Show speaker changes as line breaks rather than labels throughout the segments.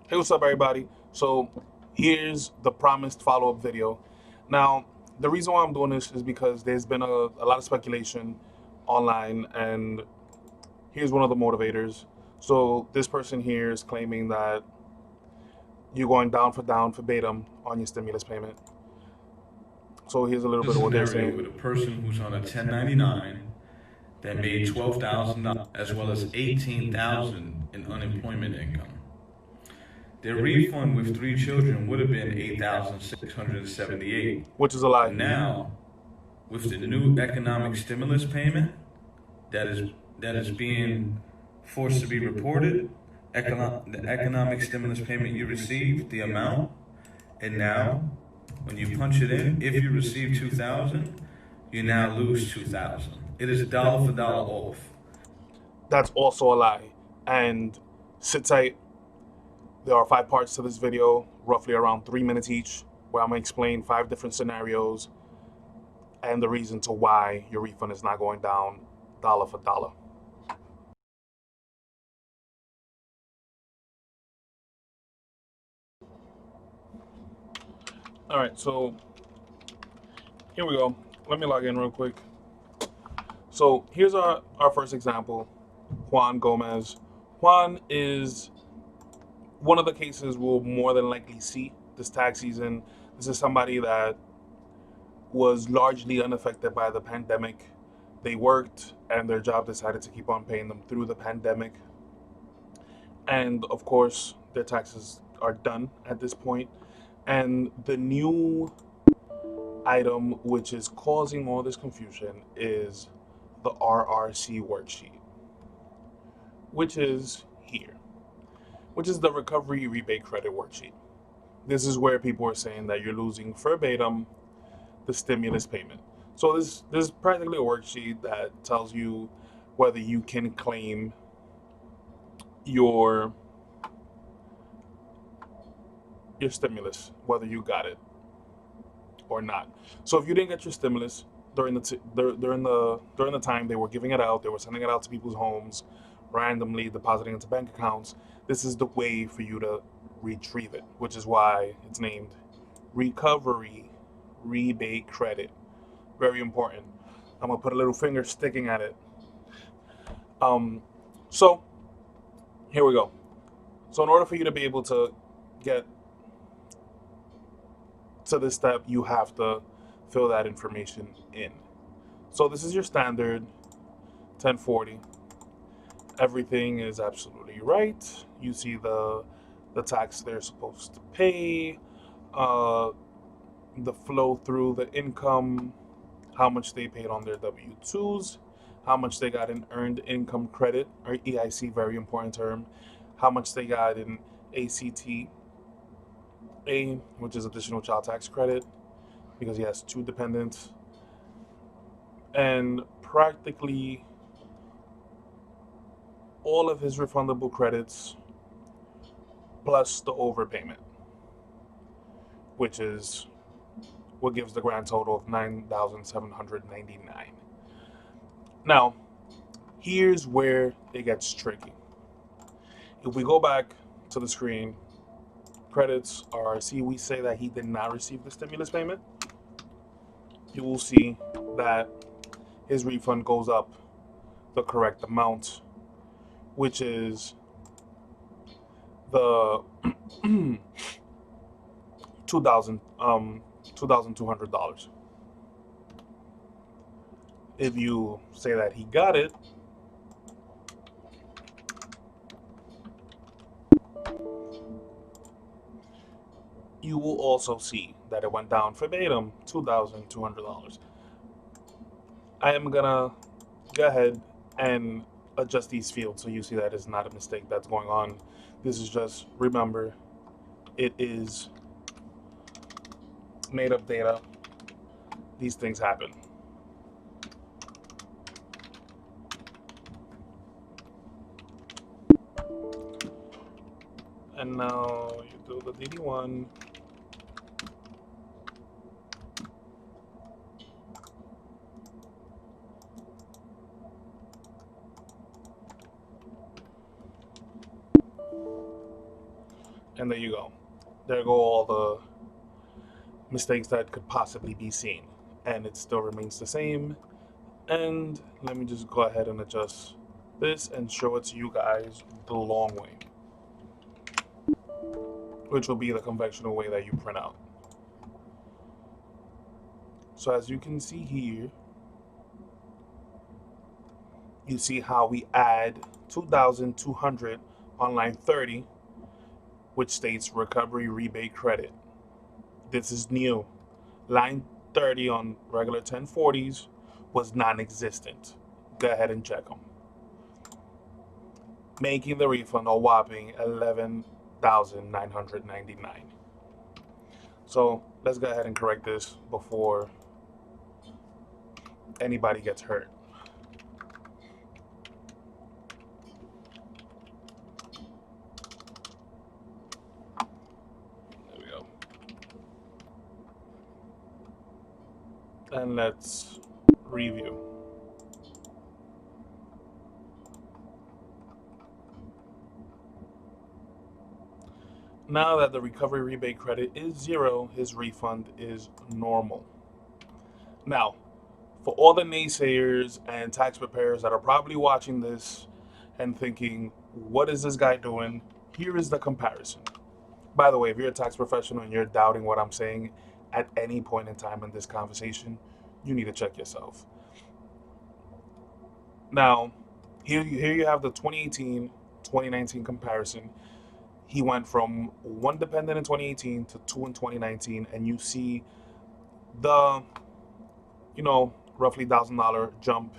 Hey, what's up, everybody? So, here's the promised follow up video. Now, the reason why I'm doing this is because there's been a lot of speculation online, and here's one of the motivators. So, this person here is claiming that you're going down for Batum on your stimulus payment. So, here's a little
A
bit of what they're
scenario with
saying.
a person who's on a 1099 that made $12,000 as well as 18,000 in unemployment income. Their refund with three children would have been 8,678.
Which is a lie.
But now, with the new economic stimulus payment that is that is being forced to be reported, the economic stimulus payment you received, the amount, and now when you punch it in, if you receive 2,000, you now lose 2,000. It is dollar for dollar off.
That's also a lie. And sit tight. There are 5 parts to this video, roughly around 3 minutes each, where I'm going to explain 5 different scenarios and the reason to why your refund is not going down dollar for dollar. All right, so here we go. Let me log in real quick. So here's our first example, Juan Gomez. Juan is one of the cases we'll more than likely see this tax season. This is somebody that was largely unaffected by the pandemic. They worked and their job decided to keep on paying them through the pandemic. And of course, their taxes are done at this point. And the new item which is causing all this confusion is the RRC worksheet, which is here, which is the recovery rebate credit worksheet. This is where people are saying that you're losing verbatim the stimulus payment. So this is practically a worksheet that tells you whether you can claim your your stimulus, whether you got it or not. So if you didn't get your stimulus during the time they were giving it out, they were sending it out to people's homes, randomly depositing into bank accounts. This is the way for you to retrieve it, which is why it's named recovery rebate credit. Very important. I'm gonna put a little finger sticking at it. Um, so here we go. So in order for you to be able to get to this step, you have to fill that information in. So this is your standard 1040. Everything is absolutely right. You see the tax they're supposed to pay, uh, the flow through the income, how much they paid on their W-2s, how much they got in earned income credit or EIC, very important term, how much they got in ACTA, which is additional child tax credit, because he has 2 dependents, and practically all of his refundable credits plus the overpayment, which is what gives the grand total of 9,799. Now, here's where it gets tricky. If we go back to the screen, credits RRC, we say that he did not receive the stimulus payment. You will see that his refund goes up the correct amount, which is the 2,200 dollars. If you say that he got it, you will also see that it went down verbatim $2,200. I am gonna go ahead and adjust these fields so you see that it's not a mistake that's going on. This is just, remember, it is made up data. These things happen. And now you do the DD1. And there you go. There go all the mistakes that could possibly be seen. And it still remains the same. And let me just go ahead and adjust this and show it to you guys the long way, which will be the conventional way that you print out. So as you can see here, you see how we add 2,200 on line 30, which states recovery rebate credit. This is new. Line 30 on regular 1040s was non-existent. Go ahead and check them. Making the refund a whopping $11,999. So let's go ahead and correct this before anybody gets hurt. There we go. And let's review. Now that the recovery rebate credit is 0, his refund is normal. Now, for all the naysayers and tax preparers that are probably watching this and thinking, what is this guy doing? Here is the comparison. By the way, if you're a tax professional and you're doubting what I'm saying at any point in time in this conversation, you need to check yourself. Now, here you have the 2018-2019 comparison. He went from 1 dependent in 2018 to 2 in 2019, and you see the, roughly $1,000 jump,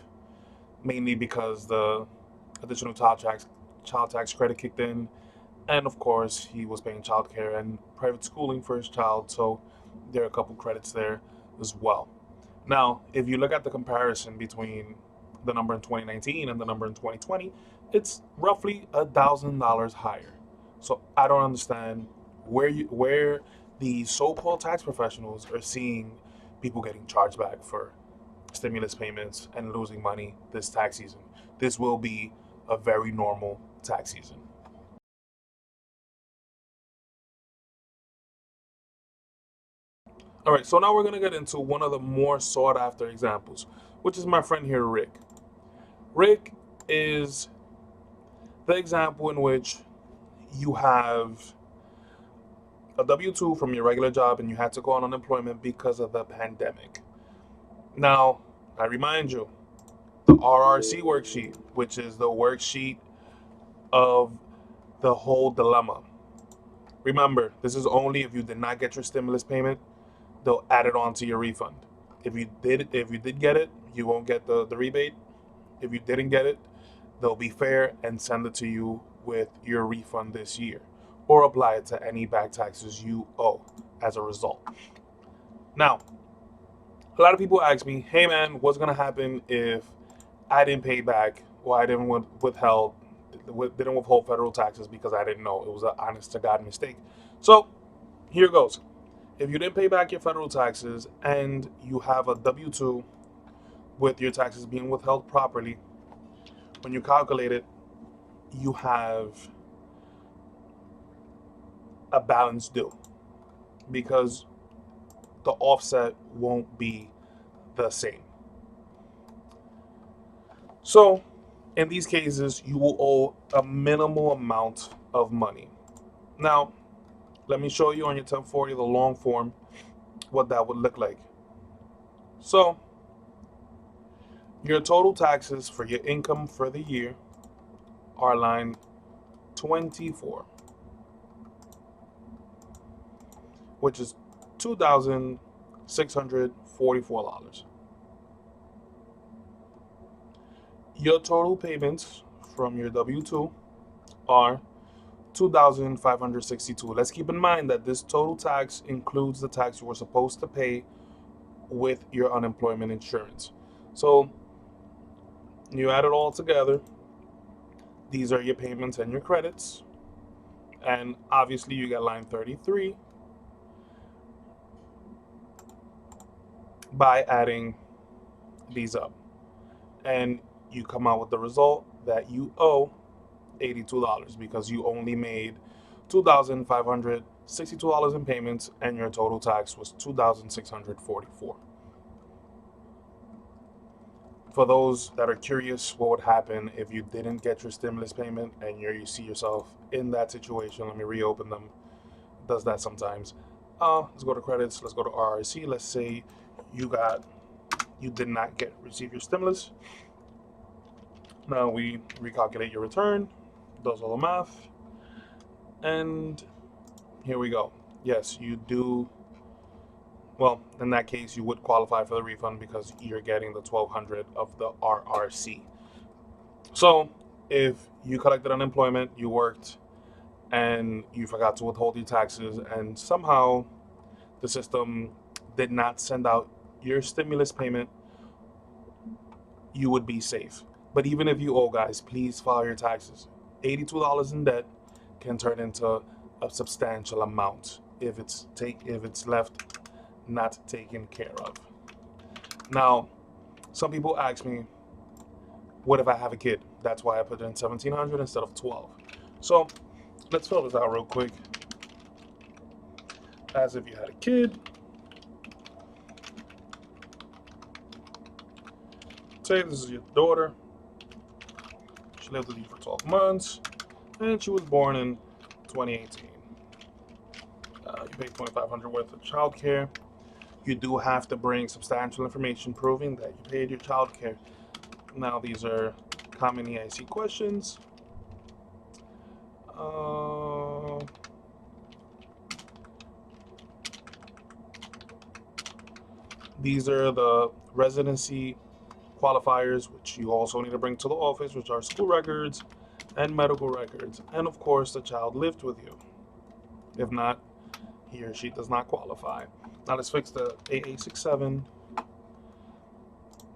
mainly because the additional child tax credit kicked in, and of course he was paying childcare and private schooling for his child, so there are a couple credits there as well. Now, if you look at the comparison between the number in 2019 and the number in 2020, it's roughly $1,000 higher. So I don't understand where the so-called tax professionals are seeing people getting charged back for stimulus payments and losing money this tax season. This will be a very normal tax season. All right, so now we're going to get into one of the more sought after examples, which is my friend here, Rick. Rick is the example in which you have a W-2 from your regular job and you had to go on unemployment because of the pandemic. Now, I remind you, the RRC worksheet, which is the worksheet of the whole dilemma. Remember, this is only if you did not get your stimulus payment, they'll add it on to your refund. If you did get it, you won't get the rebate. If you didn't get it, they'll be fair and send it to you with your refund this year, or apply it to any back taxes you owe as a result. Now, a lot of people ask me, hey man, what's gonna happen if I didn't pay back or I didn't withhold federal taxes because I didn't know? It was an honest to God mistake. So here goes. If you didn't pay back your federal taxes and you have a W-2 with your taxes being withheld properly, when you calculate it, you have a balance due because the offset won't be the same. So in these cases, you will owe a minimal amount of money. Now, let me show you on your 1040, the long form, what that would look like. So your total taxes for your income for the year are line 24, which is $2,644. Your total payments from your W-2 are $2,562. Let's keep in mind that this total tax includes the tax you were supposed to pay with your unemployment insurance. So you add it all together. These are your payments and your credits. And obviously you get line 33 by adding these up. And you come out with the result that you owe $82 because you only made $2,562 in payments, and your total tax was $2,644. For those that are curious, what would happen if you didn't get your stimulus payment and you see yourself in that situation? Let me reopen them. It does that sometimes. Let's go to credits. Let's go to RRC. Let's say you did not receive your stimulus. Now we recalculate your return, does all the math, and here we go. Yes, you do. Well, in that case, you would qualify for the refund because you're getting the 1,200 of the RRC. So, if you collected unemployment, you worked, and you forgot to withhold your taxes, and somehow the system did not send out your stimulus payment, you would be safe. But even if you owe, guys, please file your taxes. $82 in debt can turn into a substantial amount if it's left not taken care of. Now, some people ask me, what if I have a kid? That's why I put in 1,700 instead of 12. So let's fill this out real quick. As if you had a kid. Say this is your daughter. She lived with you for 12 months, and she was born in 2018. You paid $2,500 worth of childcare. You do have to bring substantial information proving that you paid your childcare. Now, these are common EIC questions. These are the residency qualifiers, which you also need to bring to the office, which are school records and medical records. And of course, the child lived with you. If not, he or she does not qualify. Now let's fix the AA67.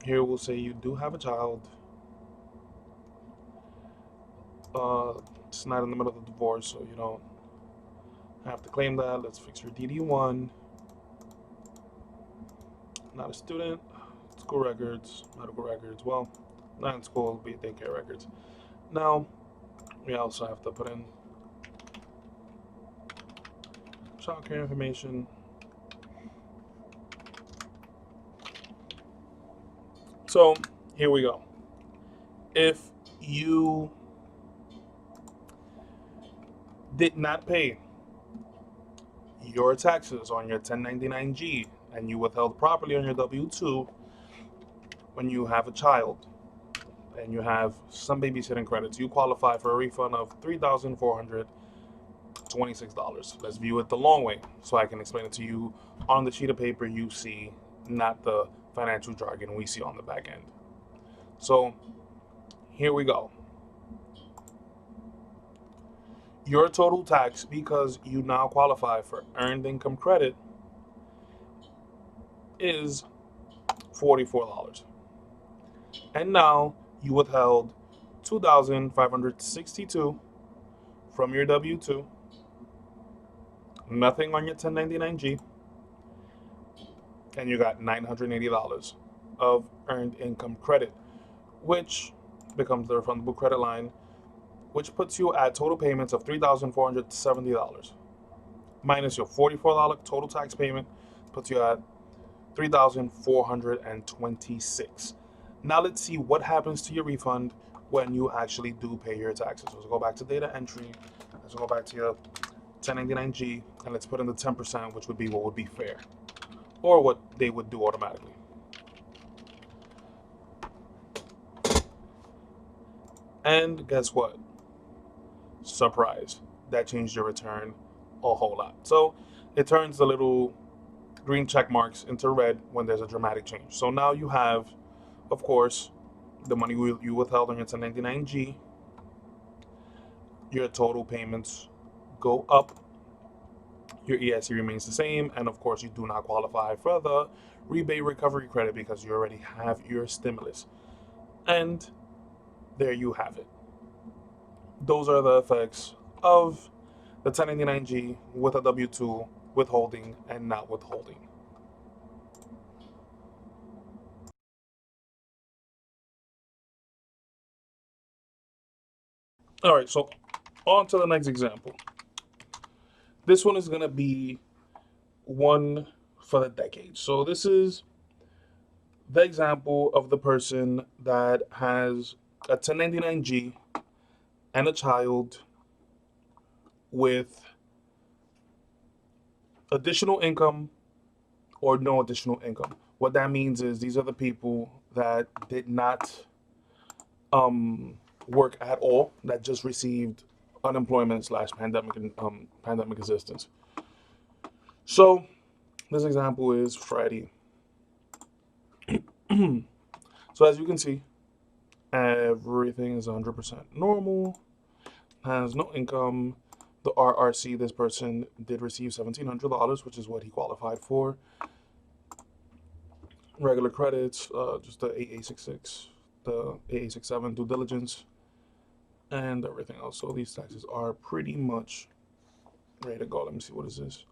Here we'll say you do have a child. It's not in the middle of the divorce, so you don't have to claim that. Let's fix your DD1. Not a student. School records, medical records. Well, not in school, be daycare records. Now, we also have to put in childcare information. So here we go. If you did not pay your taxes on your 1099-G and you withheld properly on your W-2 when you have a child and you have some babysitting credits, you qualify for a refund of $3,426. Let's view it the long way so I can explain it to you on the sheet of paper you see, not the financial jargon we see on the back end. So here we go. Your total tax, because you now qualify for earned income credit, is $44. And now you withheld $2,562 from your W-2, nothing on your 1099-G, and you got $980 of earned income credit, which becomes the refundable credit line, which puts you at total payments of $3,470. Minus your $44 total tax payment puts you at $3,426. Now let's see what happens to your refund when you actually do pay your taxes. So let's go back to data entry. Let's go back to your 1099-G, and let's put in the 10%, which would be what would be fair, or what they would do automatically. And guess what? Surprise. That changed your return a whole lot. So it turns the little green check marks into red when there's a dramatic change. So now you have, of course, the money you withheld on your 1099-G. Your total payments go up. Your EIC remains the same. And of course, you do not qualify for the rebate recovery credit because you already have your stimulus. And there you have it. Those are the effects of the 1099-G with a W-2, withholding and not withholding. All right, so on to the next example. This one is going to be one for the decade. So this is the example of the person that has a 1099G and a child with additional income or no additional income. What that means is these are the people that did not work at all, that just received unemployment slash pandemic assistance. So this example is Freddie. So as you can see, everything is 100% normal, has no income. The RRC, this person did receive $1,700, which is what he qualified for. Regular credits, just the AA66, the AA67 due diligence, and everything else. So these taxes are pretty much ready to go. Let me see, what is this?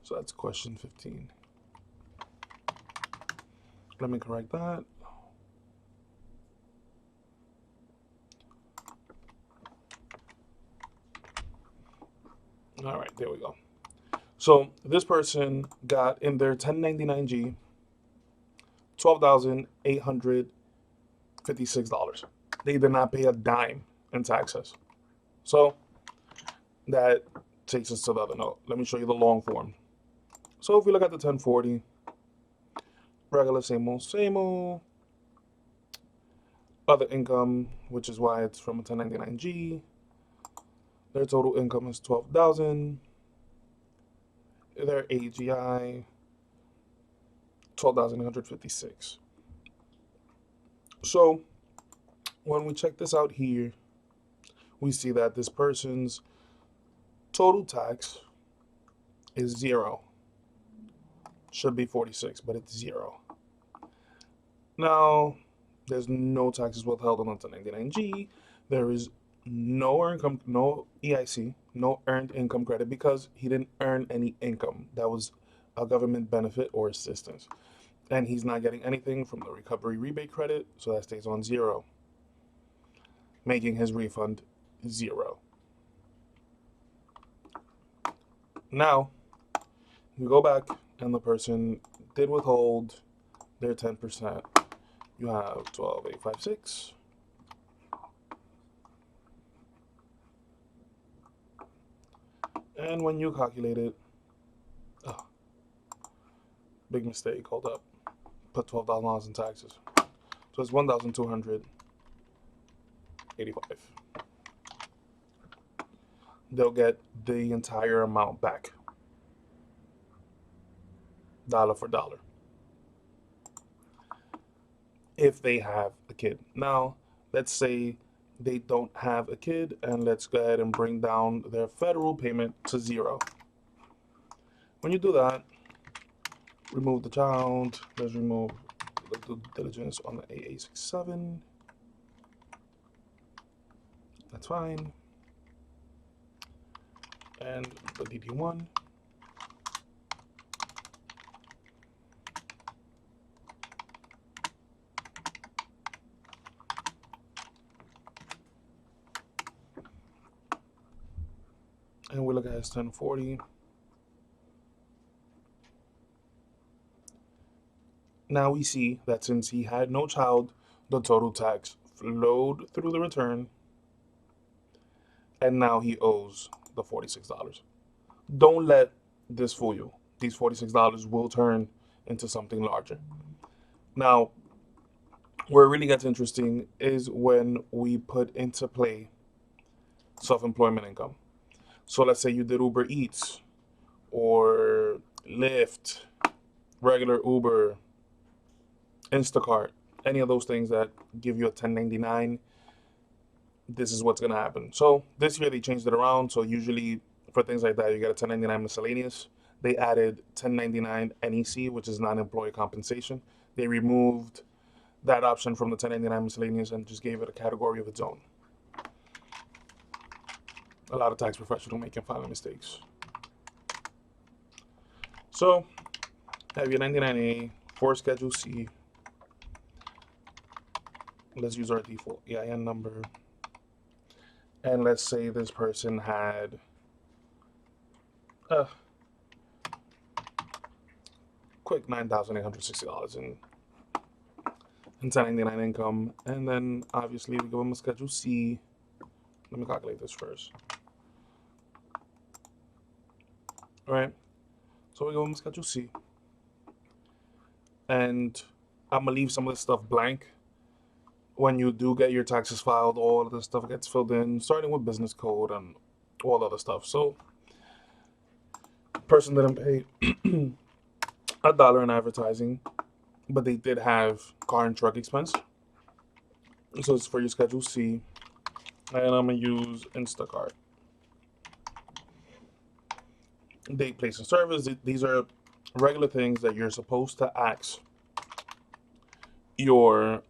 So that's question 15. Let me correct that. All right, there we go. So this person got in their 1099G $12,856. They did not pay a dime in taxes. So that takes us to the other note. Let me show you the long form. So if we look at the 1040, regular same old, other income, which is why it's from a 1099G. Their total income is $12,000. Their AGI, $12,856. So when we check this out here, we see that this person's total tax is 0. Should be 46, but it's 0. Now, there's no taxes withheld on the 1099G. There is no EIC, no earned income credit, because he didn't earn any income. That was a government benefit or assistance. And he's not getting anything from the recovery rebate credit, so that stays on 0, making his refund 0. Now, you go back and the person did withhold their 10%. You have 12,856. And when you calculate it, big mistake, hold up. Put $12,000 in taxes. So it's $1,285. They'll get the entire amount back, dollar for dollar, if they have a kid. Now, let's say they don't have a kid, and let's go ahead and bring down their federal payment to 0. When you do that, remove the child. Let's remove the due diligence on the AA67. That's fine. And the DD1. And we look at his 1040. Now we see that since he had no child, the total tax flowed through the return, and now he owes the $46. Don't let this fool you. These $46 will turn into something larger. Now, where it really gets interesting is when we put into play self-employment income. So let's say you did Uber Eats or Lyft, regular Uber, Instacart, any of those things that give you a 1099, this is what's going to happen. So this year they changed it around. So usually for things like that, you get a 1099 miscellaneous. They added 1099 NEC, which is non-employee compensation. They removed that option from the 1099 miscellaneous and just gave it a category of its own. A lot of tax professionals making final mistakes. So have your 99A for Schedule C. Let's use our default EIN number. And let's say this person had uh, quick $9,860 in 1099 income, and then obviously we give them a Schedule C. Let me calculate this first. All right, so we give them a Schedule C, and I'm gonna leave some of this stuff blank. When you do get your taxes filed, all of this stuff gets filled in, starting with business code and all the other stuff. So, person didn't pay $1 in advertising, but they did have car and truck expense. So it's for your Schedule C, and I'm gonna use Instacart. Date, place, and service. These are regular things that you're supposed to ask your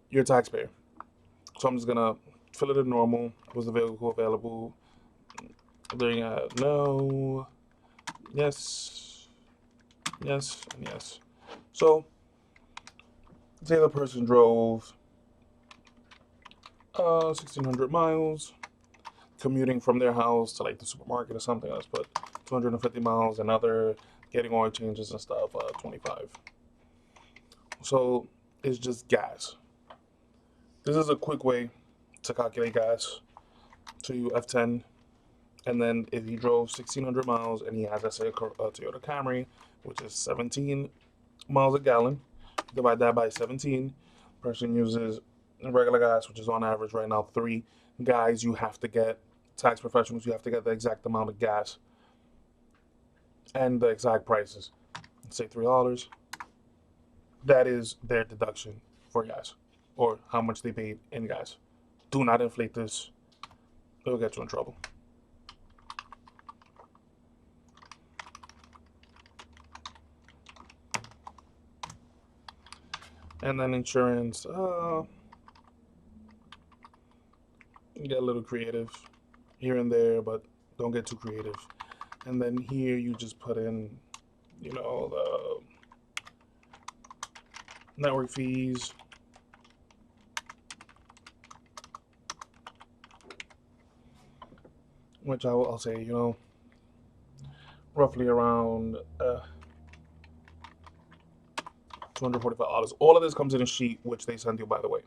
your taxpayer. So I'm just gonna fill it in normal. Was the vehicle available? During no, yes, yes, and yes. So say the person drove 1,600 miles, commuting from their house to like the supermarket or something. Let's put 250 miles, another getting oil changes and stuff, 25. So it's just gas. This is a quick way to calculate gas. So you F10, and then if he drove 1,600 miles and he has, let's say, a Toyota Camry, which is 17 miles a gallon, divide that by 17. Person uses regular gas, which is on average right now 3. Guys, you have to get, tax professionals, you have to get the exact amount of gas and the exact prices. Let's say $3. That is their deduction for gas, or how much they paid in gas. Do not inflate this. It'll get you in trouble. And then insurance, get a little creative here and there, but don't get too creative. And then here you just put in, you know, the network fees, which I'll say, you know, roughly around $245. All of this comes in a sheet, which they send you, by the way.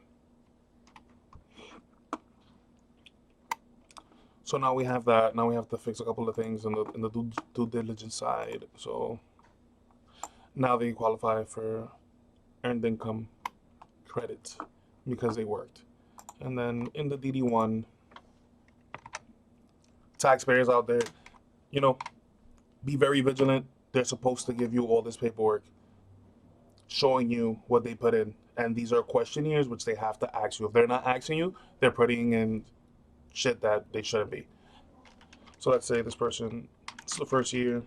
So now we have that. Now we have to fix a couple of things in the due diligence side. So now they qualify for earned income credit because they worked. And then in the DD1, taxpayers out there, you know, be very vigilant. They're supposed to give you all this paperwork showing you what they put in. And these are questionnaires which they have to ask you. If they're not asking you, they're putting in shit that they shouldn't be. So let's say this person, it's the first year.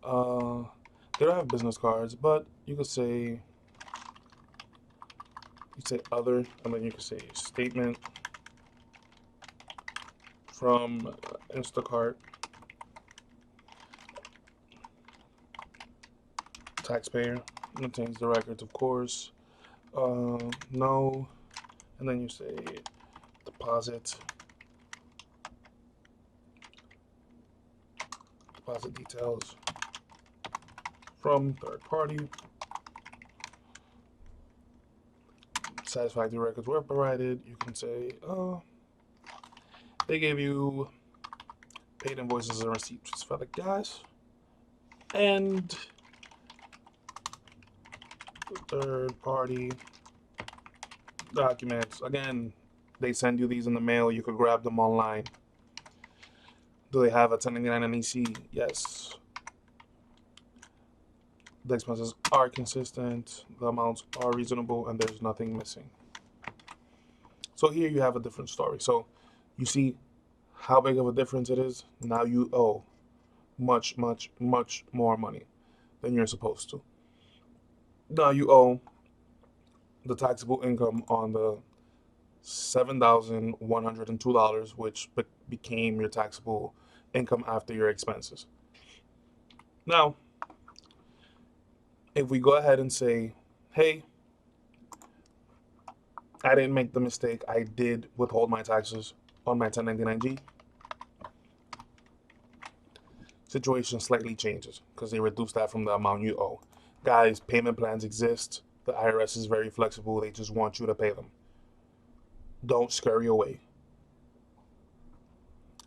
They don't have business cards, but you could say, other, and then you could say statement from Instacart. Taxpayer maintains the records, of course. No, and then you say deposit details from third party. Satisfactory records were provided. You can say, they gave you paid invoices and receipts for the gas and third party documents. Again, they send you these in the mail. You could grab them online. Do they have a 1099 and EC? Yes. The expenses are consistent, the amounts are reasonable, and there's nothing missing. So here you have a different story. So you see how big of a difference it is. Now you owe much, much, much more money than you're supposed to. Now you owe the taxable income on the $7,102, which became your taxable income after your expenses. Now, if we go ahead and say, hey, I didn't make the mistake, I did withhold my taxes, on my 1099G, situation slightly changes because they reduce that from the amount you owe. Guys, payment plans exist. The IRS is very flexible. They just want you to pay them. Don't scurry away.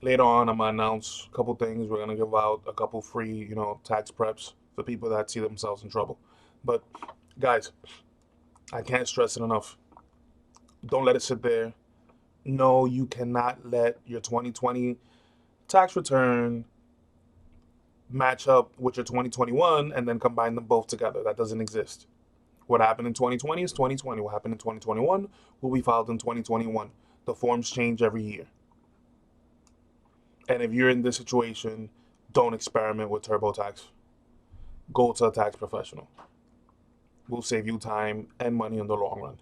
Later on, I'm going to announce a couple things. We're going to give out a couple free, tax preps for people that see themselves in trouble. But guys, I can't stress it enough. Don't let it sit there. No, you cannot let your 2020 tax return match up with your 2021 and then combine them both together. That doesn't exist. What happened in 2020 is 2020. What happened in 2021 will be filed in 2021. The forms change every year. And if you're in this situation, don't experiment with TurboTax. Go to a tax professional. Will save you time and money in the long run.